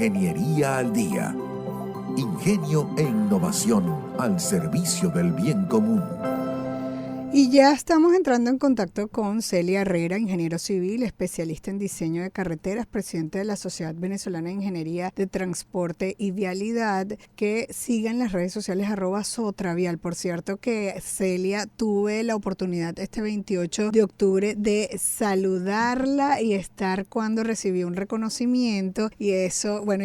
Ingeniería al Día. Ingenio e innovación al servicio del bien común. Y ya estamos entrando en contacto con Celia Herrera, ingeniero civil, especialista en diseño de carreteras, presidente de la Sociedad Venezolana de Ingeniería de Transporte y Vialidad, que siga en las redes sociales @sotravial. Por cierto que Celia, tuve la oportunidad este 28 de octubre de saludarla y estar cuando recibí un reconocimiento, y eso, bueno,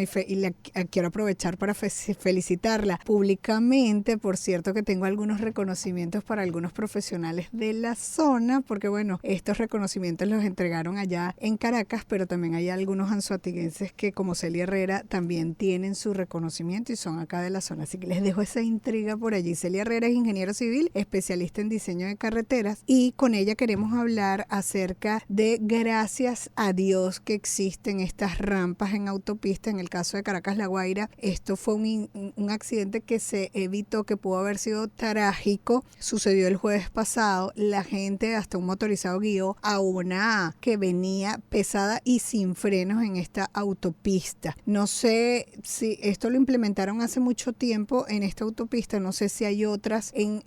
quiero aprovechar para felicitarla públicamente. Por cierto que tengo algunos reconocimientos para algunos profesionales de la zona, porque bueno, estos reconocimientos los entregaron allá en Caracas, pero también hay algunos anzoatiguenses que, como Celia Herrera, también tienen su reconocimiento y son acá de la zona, así que les dejo esa intriga por allí. Celia Herrera es ingeniero civil, especialista en diseño de carreteras, y con ella queremos hablar acerca de, gracias a Dios, que existen estas rampas en autopista. En el caso de Caracas-La Guaira, esto fue un accidente que se evitó, que pudo haber sido trágico. Sucedió el jueves pasado. La gente, hasta un motorizado, guió a una que venía pesada y sin frenos en esta autopista. No sé si esto lo implementaron hace mucho tiempo en esta autopista, no sé si hay otras en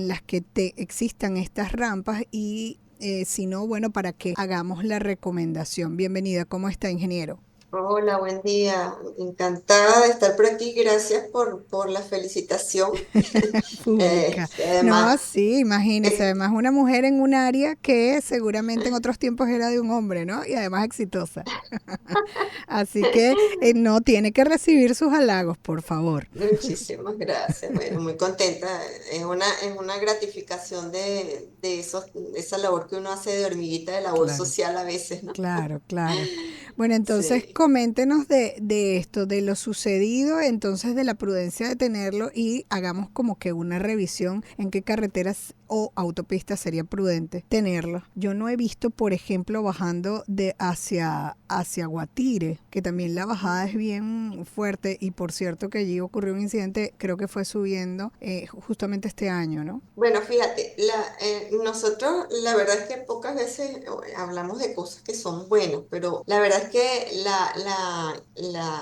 las que existan estas rampas, y si no, bueno, para que hagamos la recomendación. Bienvenida, ¿cómo está, ingeniero? Hola, buen día. Encantada de estar por aquí. Gracias por la felicitación. Pública. Además, No, sí, imagínese, es- además una mujer en un área que seguramente en otros tiempos era de un hombre, ¿no? Y además exitosa. Así que no, tiene que recibir sus halagos, por favor. muchísimas gracias. Bueno, muy contenta. Es una gratificación de esa labor que uno hace de hormiguita de labor Claro. social a veces, ¿no? Claro, claro. Bueno, entonces Sí. coméntenos de esto, de lo sucedido, entonces de la prudencia de tenerlo, y hagamos como que una revisión en qué carreteras o autopistas sería prudente tenerlo. Yo no he visto, por ejemplo, bajando hacia Guatire, que también la bajada es bien fuerte, y por cierto que allí ocurrió un incidente, creo que fue subiendo justamente este año, ¿no? Bueno, fíjate, nosotros la verdad es que pocas veces hablamos de cosas que son buenas, pero la verdad es que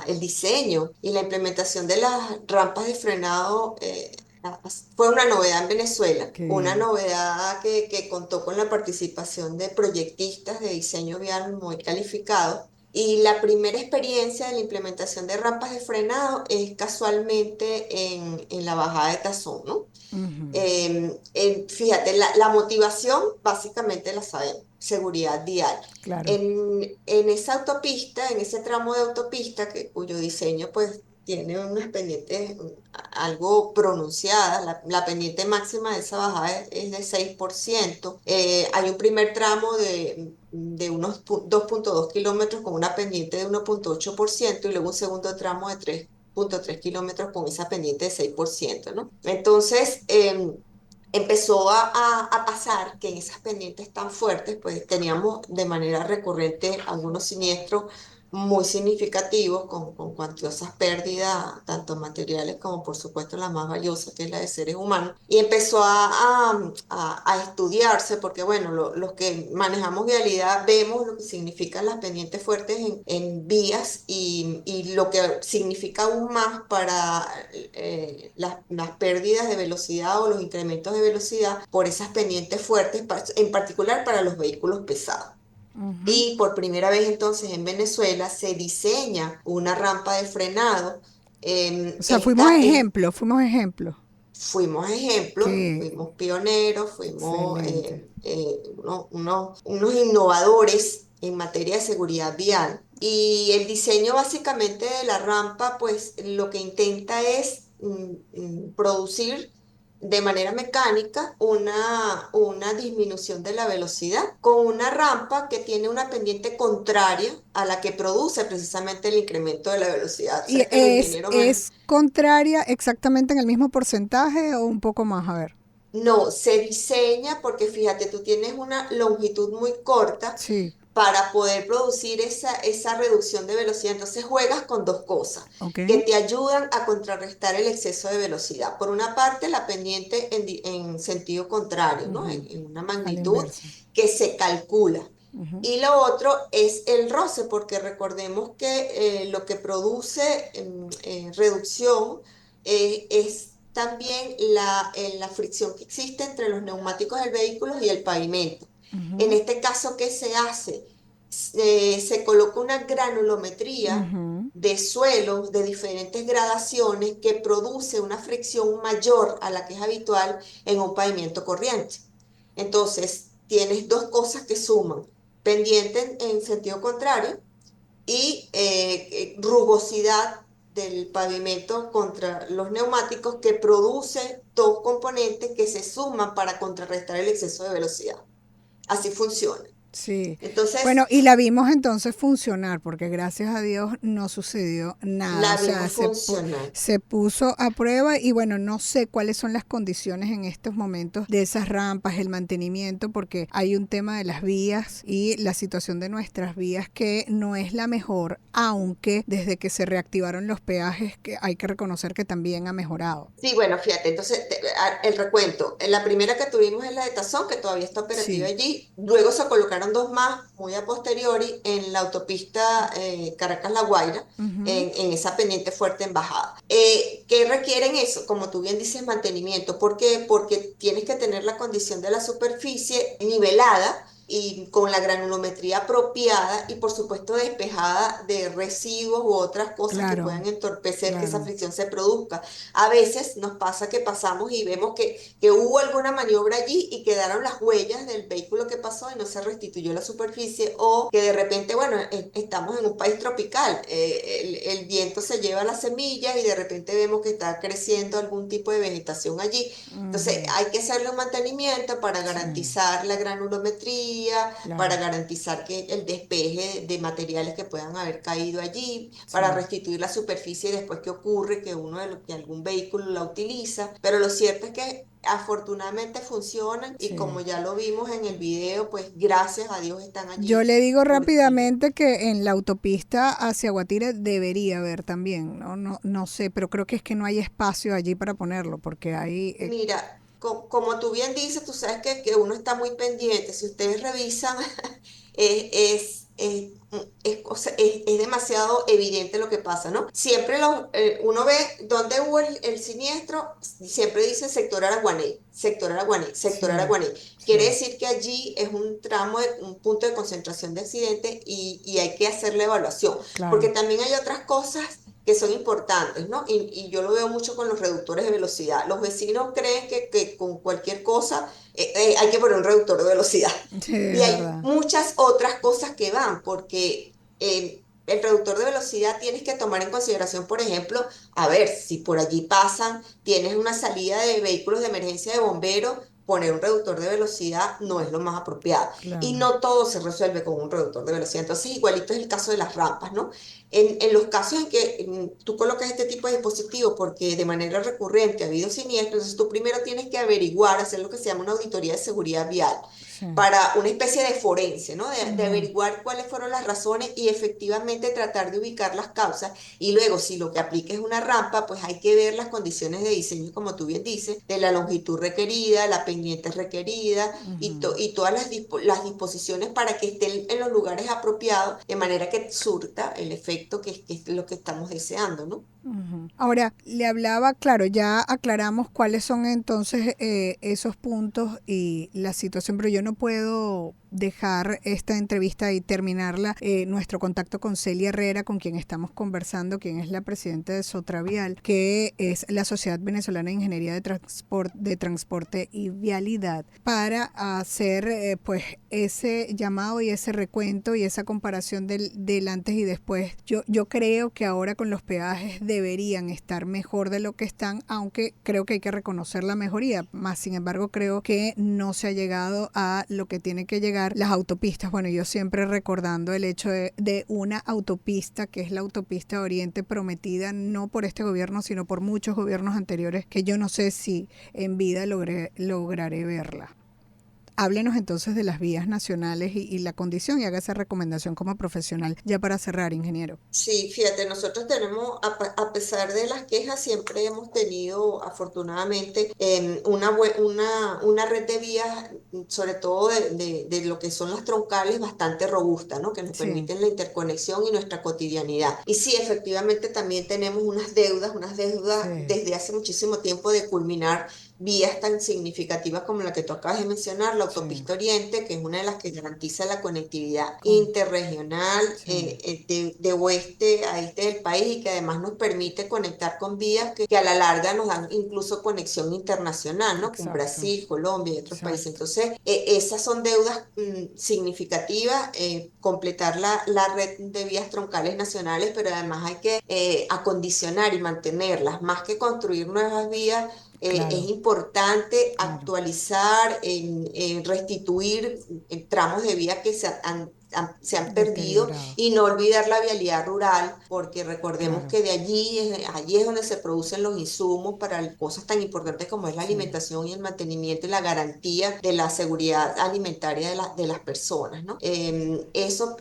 el diseño y la implementación de las rampas de frenado fue una novedad en Venezuela, Qué una bien. novedad que contó con la participación de proyectistas de diseño vial muy calificados. Y la primera experiencia de la implementación de rampas de frenado es casualmente en la bajada de Tazón, ¿no? Ujú. Fíjate, la motivación básicamente la sabemos, seguridad vial. Claro. En esa autopista, en ese tramo de autopista cuyo diseño pues tiene unas pendientes algo pronunciadas, la pendiente máxima de esa bajada es de 6%. Hay un primer tramo de unos 2,2 kilómetros con una pendiente de 1,8% y luego un segundo tramo de 3,3 kilómetros con esa pendiente de 6%, ¿no? Entonces, empezó a pasar que en esas pendientes tan fuertes, pues teníamos de manera recurrente algunos siniestros muy significativos con cuantiosas pérdidas, tanto materiales como por supuesto la más valiosa, que es la de seres humanos. Y empezó a estudiarse, porque bueno, los que manejamos vialidad vemos lo que significan las pendientes fuertes en vías y lo que significa aún más para las pérdidas de velocidad o los incrementos de velocidad por esas pendientes fuertes, en particular para los vehículos pesados. Ujú. Y por primera vez entonces en Venezuela se diseña una rampa de frenado. O sea, fuimos Esta es ejemplo, fuimos ejemplo. Fuimos ejemplos, Qué fuimos pioneros, fuimos excelente. unos innovadores en materia de seguridad vial. Y el diseño básicamente de la rampa, pues lo que intenta es producir de manera mecánica una disminución de la velocidad con una rampa que tiene una pendiente contraria a la que produce precisamente el incremento de la velocidad. O ¿Y sea que los ingenieros es contraria exactamente en el mismo porcentaje o un poco más? A ver. No, se diseña porque fíjate, tú tienes una longitud muy corta Sí, para poder producir esa reducción de velocidad. Entonces juegas con dos cosas ok. que te ayudan a contrarrestar el exceso de velocidad. Por una parte, la pendiente en sentido contrario, ¿no? Ujú. En una A la magnitud inversa. que se calcula. Y lo otro es el roce, porque recordemos que lo que produce reducción es también la fricción que existe entre los neumáticos del vehículo y el pavimento. En Ujú, este caso, ¿qué se hace? Se coloca una granulometría ujú. de suelos de diferentes gradaciones que produce una fricción mayor a la que es habitual en un pavimento corriente. Entonces, tienes dos cosas que suman pendiente en sentido contrario y rugosidad del pavimento contra los neumáticos que produce dos componentes que se suman para contrarrestar el exceso de velocidad. Así funciona. Sí. Bueno, Entonces, y la vimos entonces funcionar, porque gracias a Dios no sucedió nada. la O sea, vimos funcionar. se puso a prueba y bueno, no sé cuáles son las condiciones en estos momentos de esas rampas, el mantenimiento, porque hay un tema de las vías y la situación de nuestras vías que no es la mejor, aunque desde que se reactivaron los peajes, que hay que reconocer que también ha mejorado. Sí, bueno, fíjate, entonces el recuento. La primera que tuvimos es la de Tazón, que todavía está operativa Sí. allí. Luego se colocaron dos más, muy a posteriori, en la autopista Caracas-La Guaira, Ujú. en esa pendiente fuerte en bajada. ¿Qué requieren eso? Como tú bien dices, mantenimiento. ¿Por qué? Porque tienes que tener la condición de la superficie nivelada y con la granulometría apropiada y por supuesto despejada de residuos u otras cosas que Claro, puedan entorpecer que esa claro. fricción se produzca. A veces nos pasa que pasamos y vemos que hubo alguna maniobra allí y quedaron las huellas del vehículo que pasó y no se restituyó la superficie o que de repente, bueno, estamos en un país tropical, el viento se lleva las semillas y de repente vemos que está creciendo algún tipo de vegetación allí. Entonces Ujú. hay que hacerle un mantenimiento para Sí, garantizar la granulometría, para claro. garantizar que el despeje de materiales que puedan haber caído allí, para Sí. restituir la superficie después que ocurre que algún vehículo la utiliza. Pero lo cierto es que afortunadamente funcionan y como Sí. ya lo vimos en el video, pues gracias a Dios están Yo allí le digo porque, rápidamente que en la autopista hacia Guatire debería haber también, ¿no? No, no sé, pero creo que es que no hay espacio allí para ponerlo, porque hay... mira, como tú bien dices, tú sabes que uno está muy pendiente. Si ustedes revisan, o sea, es demasiado evidente lo que pasa, ¿no? Siempre uno ve dónde hubo el siniestro, siempre dice sector Araguaney, sector Araguaney, sector sí, Araguaney. Quiere sí, decir que allí es un tramo, un punto de concentración de accidentes y hay que hacer la evaluación, porque claro. también hay otras cosas que son importantes, ¿no? Y yo lo veo mucho con los reductores de velocidad. Los vecinos creen que con cualquier cosa hay que poner un reductor de velocidad. Sí, es Y hay verdad. muchas otras cosas que van, porque el reductor de velocidad tienes que tomar en consideración, por ejemplo, a ver, si por allí pasan, tienes una salida de vehículos de emergencia de bomberos, poner un reductor de velocidad no es lo más apropiado. Y Claro. no todo se resuelve con un reductor de velocidad. Entonces, igualito es el caso de las rampas, ¿no? En los casos en que tú colocas este tipo de dispositivos porque de manera recurrente ha habido siniestros, entonces tú primero tienes que averiguar, hacer lo que se llama una auditoría de seguridad vial Sí. para una especie de forense, ¿no? De Ujú. averiguar cuáles fueron las razones y efectivamente tratar de ubicar las causas. Y luego, si lo que aplica es una rampa, pues hay que ver las condiciones de diseño, como tú bien dices, de la longitud requerida, la pendiente requerida y todas las disposiciones para que estén en los lugares apropiados, de manera que surta el efecto que es lo que estamos deseando, ¿no? Ujú. Ahora, le hablaba, claro, ya aclaramos cuáles son entonces esos puntos y la situación, pero yo no puedo dejar esta entrevista y terminarla. Nuestro contacto con Celia Herrera, con quien estamos conversando, quien es la presidenta de Sotravial, que es la Sociedad Venezolana de Ingeniería de Transporte y Vialidad, para hacer pues ese llamado y ese recuento y esa comparación del antes y después. Yo creo que ahora con los peajes deberían estar mejor de lo que están, aunque creo que hay que reconocer la mejoría, más sin embargo creo que no se ha llegado a lo que tiene que llegar las autopistas. Bueno, yo siempre recordando el hecho de una autopista que es la autopista Oriente prometida no por este gobierno, sino por muchos gobiernos anteriores, que yo no sé si en vida lograré verla. Háblenos entonces de las vías nacionales y la condición y haga esa recomendación como profesional. Ya para cerrar, ingeniero. Sí, fíjate, nosotros tenemos, a pesar de las quejas, siempre hemos tenido, afortunadamente, una red de vías, sobre todo de lo que son las troncales, bastante robusta, ¿no? Que nos Sí, permiten la interconexión y nuestra cotidianidad. Y sí, efectivamente, también tenemos unas deudas sí, desde hace muchísimo tiempo de culminar vías tan significativas como la que tú acabas de mencionar, la sí. autopista Oriente, que es una de las que garantiza la conectividad Con, interregional sí, de oeste a este del país y que además nos permite conectar con vías que a la larga nos dan incluso conexión internacional, ¿no? Con exacto, Brasil, Colombia y otros países. exacto. Entonces, esas son deudas significativas, completar la red de vías troncales nacionales, pero además hay que acondicionar y mantenerlas, más que construir nuevas vías. Es Claro, importante claro. actualizar, restituir tramos de vía que se han perdido Deteriorado. y no olvidar la vialidad rural, porque recordemos Claro, que allí es donde se producen los insumos para cosas tan importantes como es la sí. alimentación y el mantenimiento y la garantía de la seguridad alimentaria de las personas, ¿no? Eso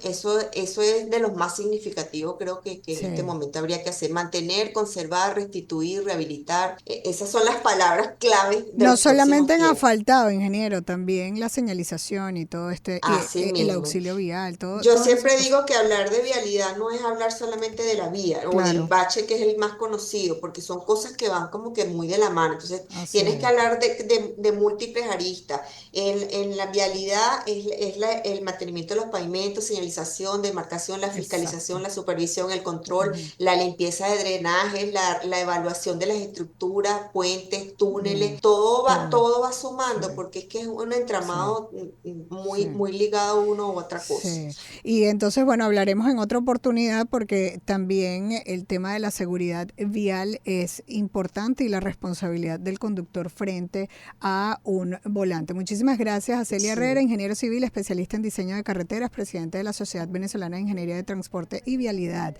es de los más significativos, creo que en este Sí. momento habría que hacer, mantener, conservar, restituir, rehabilitar. Esas son las palabras clave de No los solamente próximos en tiempos. asfaltado, ingeniero, también la señalización y todo Así el mismo. auxilio vial, Yo todas esas siempre cosas. digo que hablar de vialidad no es hablar solamente de la vía o del Claro, bache, que es el más conocido, porque son cosas que van como que muy de la mano. Entonces, así tienes que es. hablar de múltiples aristas. En la vialidad el mantenimiento de los pavimentos, señalización, demarcación, la fiscalización, Exacto. la supervisión, el control, Ujú. la limpieza de drenajes, la evaluación de las estructuras, puentes, Mm, túneles, todo. todo va Sí, sumando, porque es que es un sí, entramado sí. muy ligado a uno u otra cosa. Sí, y entonces, bueno, hablaremos en otra oportunidad porque también el tema de la seguridad vial es importante y la responsabilidad del conductor frente a un volante. Muchísimas gracias a Celia Herrera, Sí. ingeniero civil, especialista en diseño de carreteras, presidente de la Sociedad Venezolana de Ingeniería de Transporte y Vialidad.